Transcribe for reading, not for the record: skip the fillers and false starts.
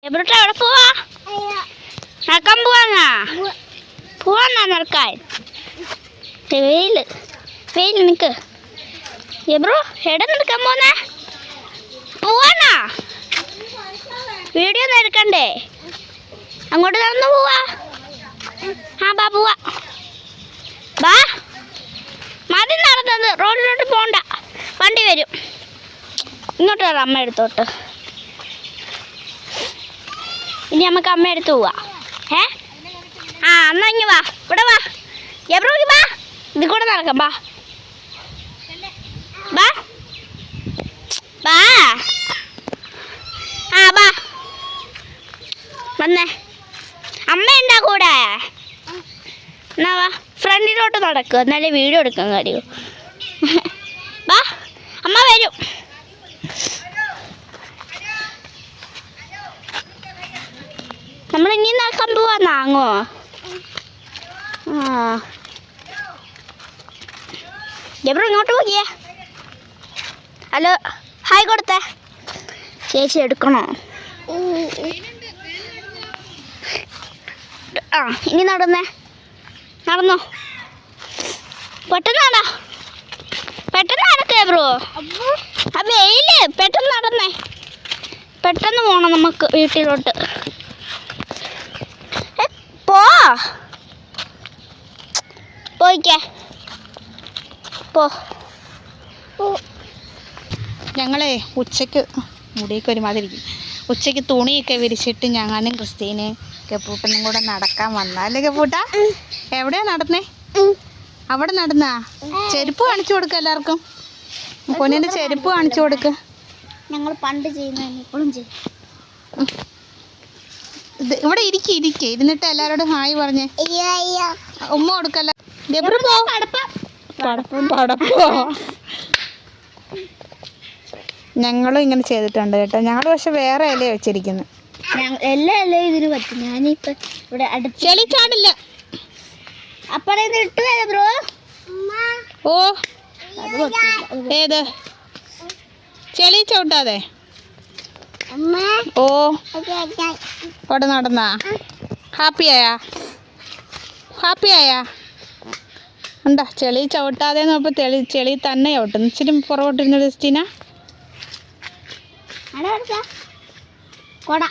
എവിടെ പോവാ? നടക്കാൻ പോവാന്നാ? പോവാന്നാ നടക്കാൻ? വെയില് നിക്ക്. എബ്രോ എവിടെ നടക്കാൻ പോന്നേ? പോവാന്നാ? വീഡിയോ ഒന്നും എടുക്കണ്ടേ? അങ്ങോട്ട് നടന്നു പോവാ. ആ ബാ പോവാ. ബാ മതി നടന്നത്, റോഡിലോട്ട് പോണ്ട, വണ്ടി വരും. ഇങ്ങോട്ട് വരാം അമ്മ എടുത്തോട്ട്. ഇനി നമുക്ക് അമ്മ എടുത്ത് പോവാ. ആ എന്നാ ഇങ്ങ് വാ, ഇവിടെ വാ. എവിടെ വാ, ഇതിൽ കൂടെ നടക്കാം. ബാ ബാ ബാ. ആ ബാ വന്നേ. അമ്മയുണ്ടാ കൂടെ? എന്നാ വാ, ഫ്രണ്ടിലോട്ട് നടക്കുക, എന്നാലേ വീഡിയോ എടുക്കാൻ കഴിയൂ. വാ അമ്മ വരും. നമ്മൾ ഇനി നടക്കാൻ പോവാന്നാ? അങ്ങോ? ആ എവിടെ ഇങ്ങോട്ട് പോകിയേ? ഹലോ ഹായ് കൊടുത്തേ. ചേച്ചി എടുക്കണോ? ആ ഇനി നടന്നേ, നടന്നോ, പെട്ടെന്ന് നട, പെട്ടെന്ന് നടക്കേ ബ്രോ. ആ വെയില്, പെട്ടെന്ന് നടന്നേ, പെട്ടെന്ന് പോണം നമുക്ക് വീട്ടിലോട്ട്. പോയിക്കേ പോ. ഞങ്ങളെ ഉച്ചയ്ക്ക് മുടിയൊക്കെ ഒരുമാതിരിക്കും. ഉച്ചയ്ക്ക് തുണിയൊക്കെ വിരിച്ചിട്ട് ഞാനും ക്രിസ്റ്റീനയും കെപ്പൂട്ടനും കൂടെ നടക്കാൻ വന്നാലേ. കെപ്പൂട്ട എവിടെയാ നടന്നേ? അവിടെ നടന്നാ? ചെരുപ്പ് കാണിച്ചു കൊടുക്ക എല്ലാവർക്കും. പൊന്നിൻ്റെ ചെരുപ്പ് കാണിച്ചു കൊടുക്ക്. ഞങ്ങൾ പണ്ട് ചെയ്യുന്ന ഇപ്പോഴും ചെയ്യും. ഇവിടെ ഇരിക്കെ ഇരുന്നിട്ട് എല്ലാവരോടും ഹായ് പറഞ്ഞേ. ഉമ്മ കൊടുക്കല്ല. ഞങ്ങളും ഇങ്ങനെ ചെയ്തിട്ടുണ്ട് കേട്ടോ. ഞങ്ങൾ പക്ഷെ വേറെ ഇല വെച്ചിരിക്കുന്നു. എല്ലാ ഇലയും ഇതിന് പറ്റും. ഞാനിപ്പോ ഇവിടെ ചെളി ചാടില്ല. അപ്പഴേ ഇട്ട് വരാം ബ്രോ. ഓ ഏത് ചെളി ചവിട്ടാതെ? ഓ അവിടെ നടന്നാ? ഹാപ്പിയായാ? ഉണ്ടാ? ചെളി ചവിട്ടാതെ നോക്കുമ്പോൾ ചെളി തന്നെ ചവിട്ടുന്നു. ഇച്ചിരി പുറകോട്ടിരുന്നു ക്രിസ്റ്റീന. കൊട